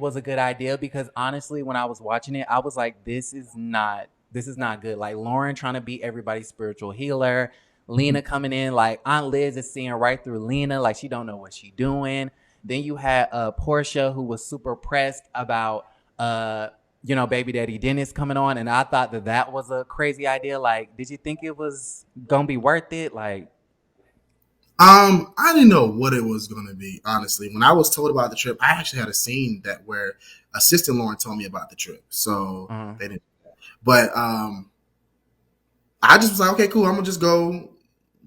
was a good idea because honestly, when I was watching it, I was like, this is not good. Like Lauren trying to be everybody's spiritual healer, Lena coming in, like Aunt Liz is seeing right through Lena, like she don't know what she doing. Then you had Porsha, who was super pressed about baby daddy Dennis coming on, and I thought that was a crazy idea. Like, did you think it was gonna be worth it? Like, I didn't know what it was going to be. Honestly, when I was told about the trip, I actually had a scene that where assistant Lauren told me about the trip, so uh, they didn't. But I just was like, okay, cool. I'm gonna just go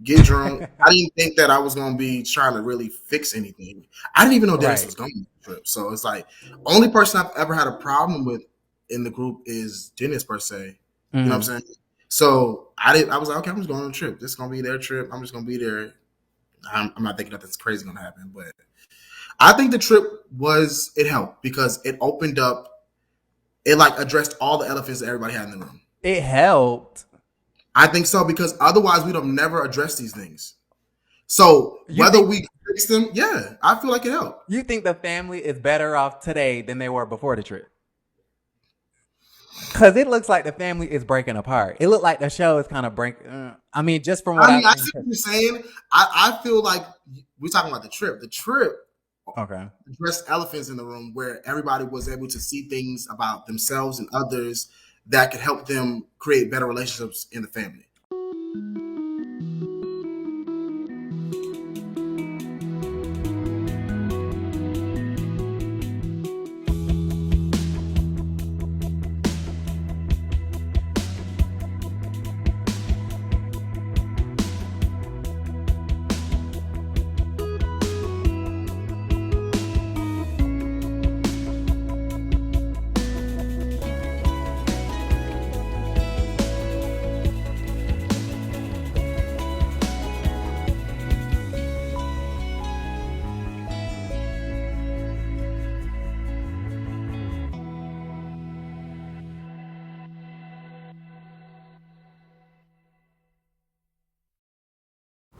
get drunk. I didn't think that I was gonna be trying to really fix anything. I didn't even know Dennis right. was going on the trip, so it's like only person I've ever had a problem with in the group is Dennis per se. You know what Hmm. I'm saying? So I did. I was like, okay, I'm just going on a trip. This is gonna be their trip. I'm just gonna be there. I'm not thinking nothing's crazy gonna happen, but I think the trip was it helped because it opened up. It like addressed all the elephants that everybody had in the room. It helped. I think so because otherwise we'd have never addressed these things. So You whether think we fix them, yeah, I feel like it helped. you think the family is better off today than they were before the trip? Because it looks like the family is breaking apart. It looked like the show is kind of breaking. I mean, just from what I I've mean, I seen. see what you're saying. I feel like we're talking about the trip. The trip Okay. addressed elephants in the room where everybody was able to see things about themselves and others that could help them create better relationships in the family.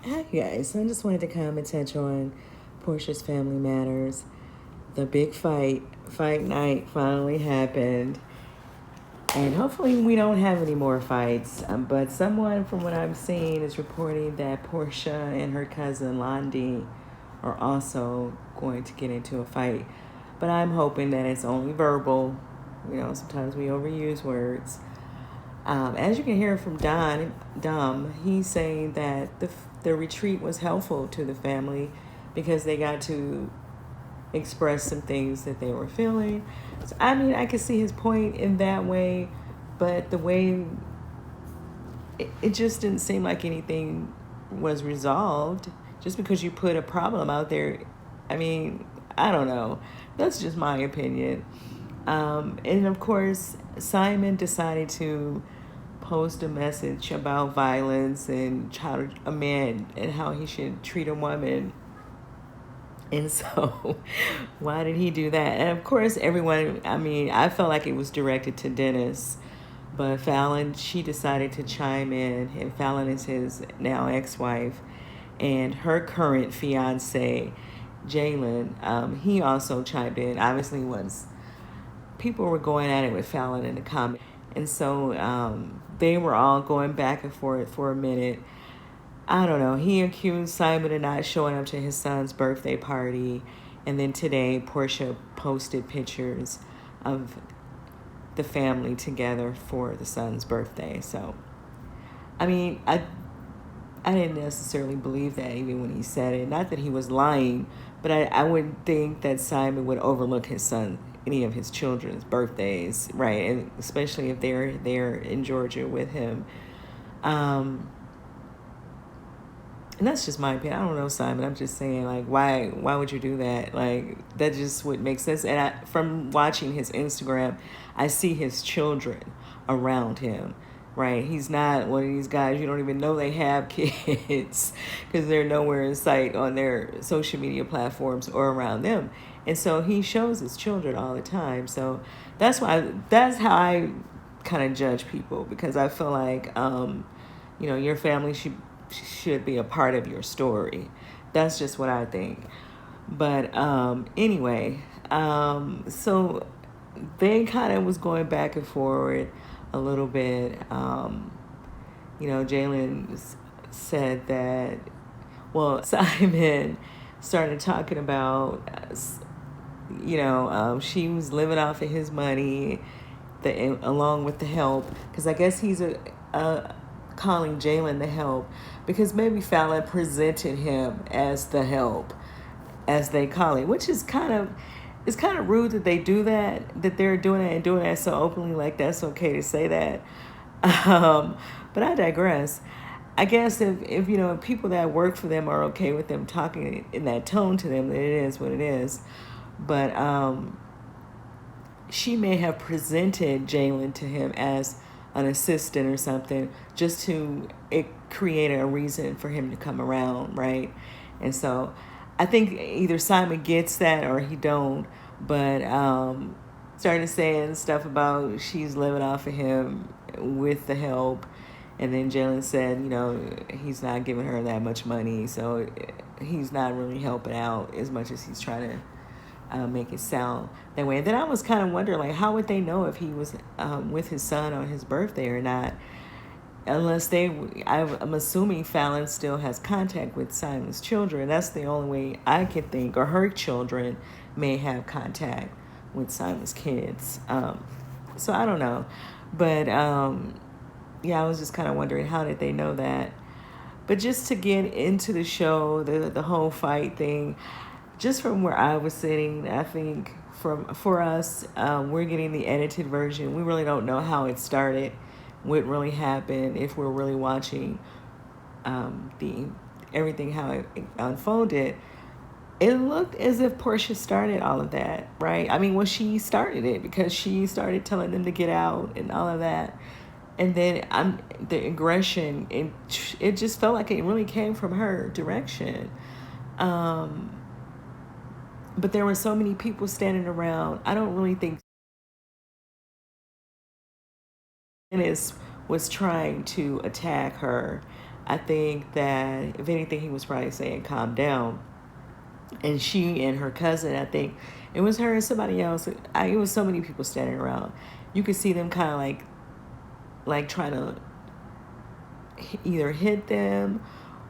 Hi guys, I just wanted to come and touch on Porsha's Family Matters. The big fight night finally happened. And hopefully we don't have any more fights. But someone from what I'm seeing is reporting that Porsha and her cousin Londi are also going to get into a fight. But I'm hoping that it's only verbal. Sometimes we overuse words. As you can hear from Dom, he's saying that the retreat was helpful to the family because they got to express some things that they were feeling. So, I mean, I could see his point in that way, but the way it just didn't seem like anything was resolved just because you put a problem out there. I mean, I don't know. That's just my opinion. And of course, Simon decided to post a message about violence and a man and how he should treat a woman. And so, why did he do that? And of course, everyone, I mean, I felt like it was directed to Dennis, but Falynn, she decided to chime in, and Falynn is his now ex wife, and her current fiance, Jaylen, he also chimed in. Obviously, once people were going at it with Falynn in the comments. And so they were all going back and forth for a minute. I don't know. He accused Simon of not showing up to his son's birthday party. And then today, Porsha posted pictures of the family together for the son's birthday. So, I mean, I didn't necessarily believe that even when he said it. Not that he was lying, but I wouldn't think that Simon would overlook his son, any of his children's birthdays, right? And especially if they're there in Georgia with him. And that's just my opinion. I don't know, Simon. I'm just saying, like, why would you do that? Like, that just would make sense. And from watching his Instagram, I see his children around him, right? He's not one of these guys you don't even know they have kids because they're nowhere in sight on their social media platforms or around them. And so he shows his children all the time. So that's how I kind of judge people because I feel like, your family should be a part of your story. That's just what I think. But anyway, So they kind of was going back and forward a little bit. Jaylen said that, well, Simon started talking about, she was living off of his money, along with the help, because I guess he's calling Jaylen the help because maybe Falynn presented him as the help, as they call it, which is it's kind of rude that they do that they're doing it and doing that so openly, like that's okay to say that. But I digress. I guess if people that work for them are okay with them talking in that tone to them, then it is what it is. But she may have presented Jaylen to him as an assistant or something, just to create a reason for him to come around, right? And so I think either Simon gets that or he don't. But started saying stuff about she's living off of him with the help. And then Jaylen said, he's not giving her that much money, so he's not really helping out as much as he's trying to make it sound that way. And then I was kind of wondering, like, how would they know if he was with his son on his birthday or not? Unless I'm assuming Falynn still has contact with Simon's children. That's the only way I can think, or her children may have contact with Simon's kids. So I don't know. But I was just kind of wondering, how did they know that? But just to get into the show, the whole fight thing, just from where I was sitting, I think for us, we're getting the edited version. We really don't know how it started, what really happened, if we're really watching everything how it unfolded. It looked as if Porsha started all of that, right? I mean, well, she started it because she started telling them to get out and all of that. And then the aggression, it just felt like it really came from her direction. But there were so many people standing around. I don't really think Dennis was trying to attack her. I think that, if anything, he was probably saying, calm down. And she and her cousin, I think, it was her and somebody else. It was so many people standing around. You could see them kind of like trying to either hit them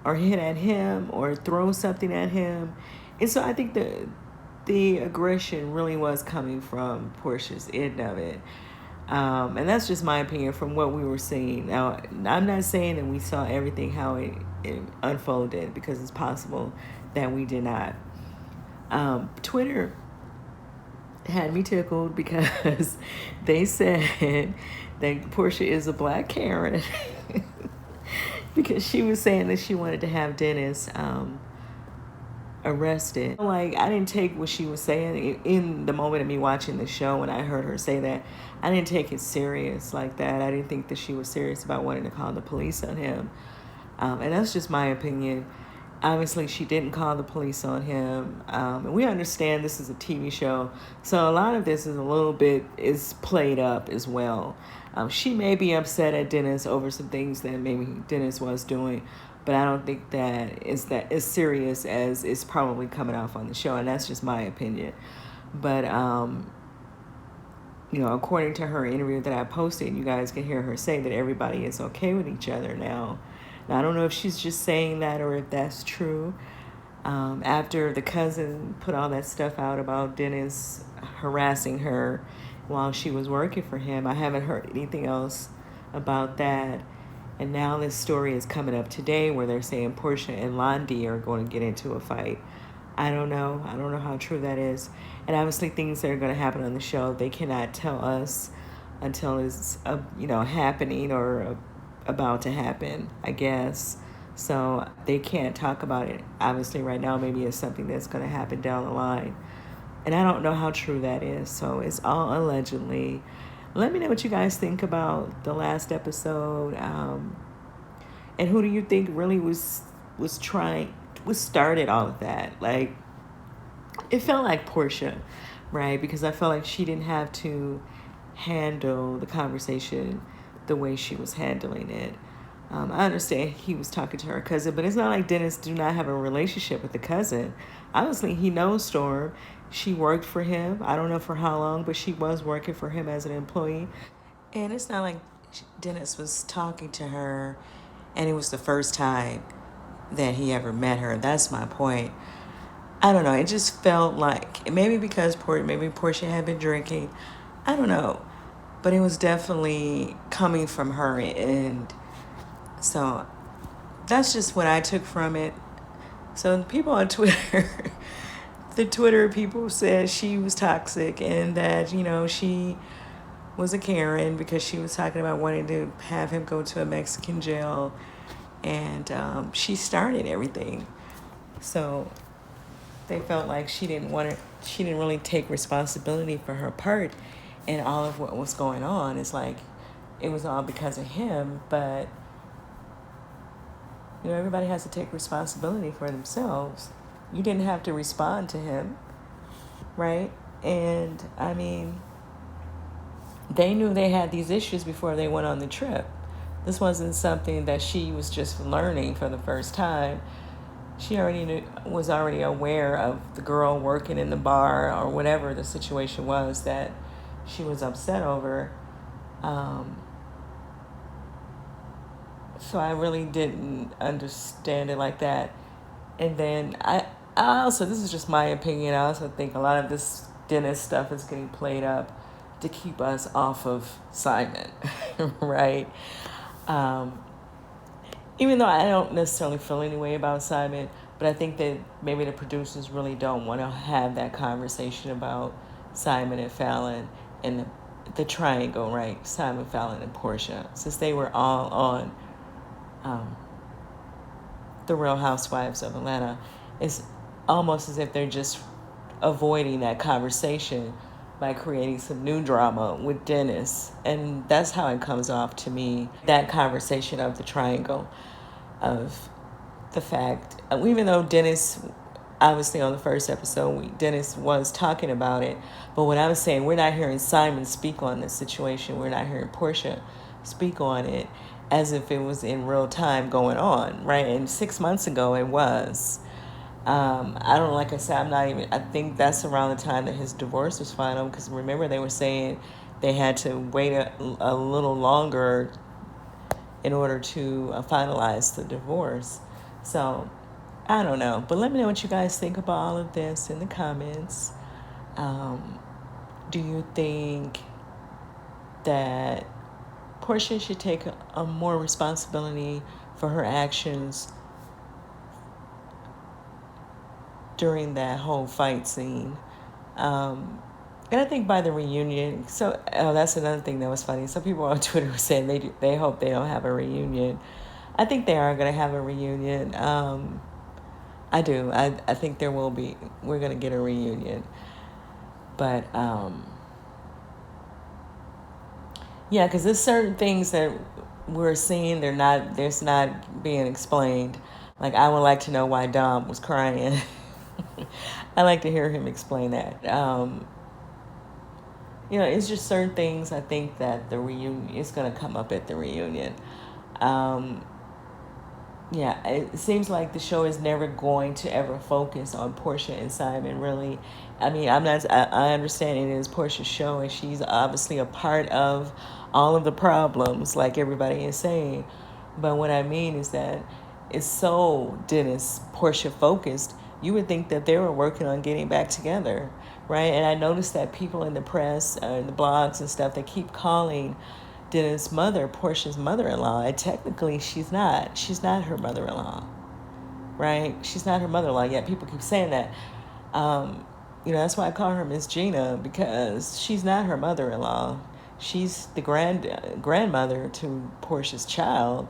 or hit at him or throw something at him. And so I think the aggression really was coming from Porsha's end of it. And that's just my opinion from what we were seeing. Now, I'm not saying that we saw everything how it unfolded, because it's possible that we did not. Twitter had me tickled because they said that Porsha is a black Karen because she was saying that she wanted to have Dennis arrested. Like, I didn't take what she was saying in the moment of me watching the show. When I heard her say that, I didn't take it serious like that. I didn't think that she was serious about wanting to call the police on him. And that's just my opinion. Obviously, she didn't call the police on him. And we understand this is a TV show, so a lot of this is played up as well. She may be upset at Dennis over some things that maybe Dennis was doing, but I don't think that as serious as it's probably coming off on the show, and that's just my opinion. But according to her interview that I posted, you guys can hear her say that everybody is okay with each other now. Now, I don't know if she's just saying that or if that's true. After the cousin put all that stuff out about Dennis harassing her while she was working for him, I haven't heard anything else about that. And now this story is coming up today where they're saying Porsha and Londi are going to get into a fight. I don't know. I don't know how true that is. And obviously things that are going to happen on the show, they cannot tell us until it's happening or about to happen, I guess. So they can't talk about it obviously right now. Maybe it's something that's going to happen down the line, and I don't know how true that is. So it's all allegedly. Let me know what you guys think about the last episode, and who do you think really started all of that? Like, it felt like Porsha, right? Because I felt like she didn't have to handle the conversation the way she was handling it. I understand he was talking to her cousin, but it's not like Dennis do not have a relationship with the cousin. Obviously, he knows Storm, She worked for him. I don't know for how long, but she was working for him as an employee. And it's not like Dennis was talking to her and it was the first time that he ever met her. That's my point. I don't know. It just felt like maybe because maybe Portia had been drinking. I don't know. But it was definitely coming from her. And so that's just what I took from it. So people on Twitter, the Twitter people said she was toxic and that, she was a Karen because she was talking about wanting to have him go to a Mexican jail. And she started everything. So they felt like she didn't really take responsibility for her part in all of what was going on. It's like it was all because of him, but everybody has to take responsibility for themselves. You didn't have to respond to him, right? And I mean, they knew they had these issues before they went on the trip. This wasn't something that she was just learning for the first time. She was already aware of the girl working in the bar or whatever the situation was that she was upset over. So I really didn't understand it like that. And then I also, this is just my opinion, I also think a lot of this Dennis stuff is getting played up to keep us off of Simon, right? Even though I don't necessarily feel any way about Simon, but I think that maybe the producers really don't want to have that conversation about Simon and Falynn and the triangle, right? Simon, Falynn, and Porsha, since they were all on the Real Housewives of Atlanta. It's almost as if they're just avoiding that conversation by creating some new drama with Dennis. And that's how it comes off to me, that conversation of the triangle, of the fact, even though Dennis, obviously on the first episode, Dennis was talking about it, but what I was saying, we're not hearing Simon speak on this situation. We're not hearing Porsha speak on it as if it was in real time going on, right? And 6 months ago it was. I don't know, like I said, I think that's around the time that his divorce was final, because remember they were saying they had to wait a little longer in order to finalize the divorce. So I don't know, but let me know what you guys think about all of this in the comments. Do you think that Porsha should take a more responsibility for her actions during that whole fight scene? And I think by the reunion, that's another thing that was funny. Some people on Twitter were saying they hope they don't have a reunion. I think they are going to have a reunion. I do. I think there will be. We're going to get a reunion. But, yeah, because there's certain things that we're seeing, there's not being explained. Like, I would like to know why Dom was crying. I like to hear him explain that. It's just certain things I think that the reunion is going to come up at the reunion. Yeah, it seems like the show is never going to ever focus on Porsha and Simon, really. I mean, I understand it is Porsha's show, and she's obviously a part of all of the problems, like everybody is saying. But what I mean is that it's so Dennis Porsha focused, you would think that they were working on getting back together, right? And I noticed that people in the press, in the blogs and stuff, they keep calling Dennis' mother Porsha's mother-in-law, and technically she's not her mother-in-law, right? She's not her mother-in-law yet. People keep saying that. That's why I call her Miss Gina, because she's not her mother-in-law. She's the grandmother to Porsha's child,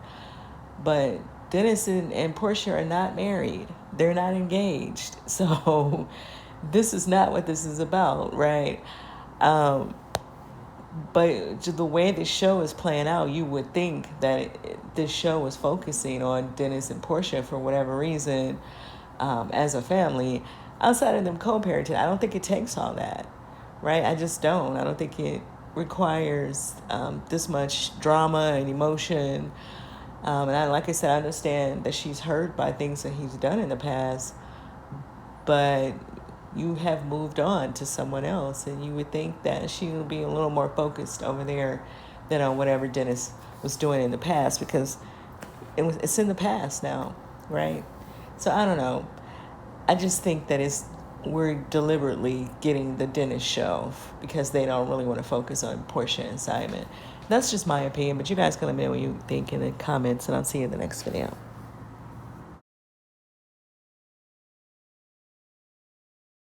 but Dennis and Porsha are not married. They're not engaged. So this is not what this is about, right? But the way the show is playing out, you would think that this show is focusing on Dennis and Porsha for whatever reason, as a family. Outside of them co-parenting, I don't think it takes all that, right? I just don't. I don't think it requires this much drama and emotion. Like I said, I understand that she's hurt by things that he's done in the past, but you have moved on to someone else, and you would think that she would be a little more focused over there than on whatever Dennis was doing in the past, because it's in the past now, right? So I don't know. I just think that we're deliberately getting the Dennis show because they don't really want to focus on Porsha and Simon. That's just my opinion, but you guys can let me know what you think in the comments, and I'll see you in the next video.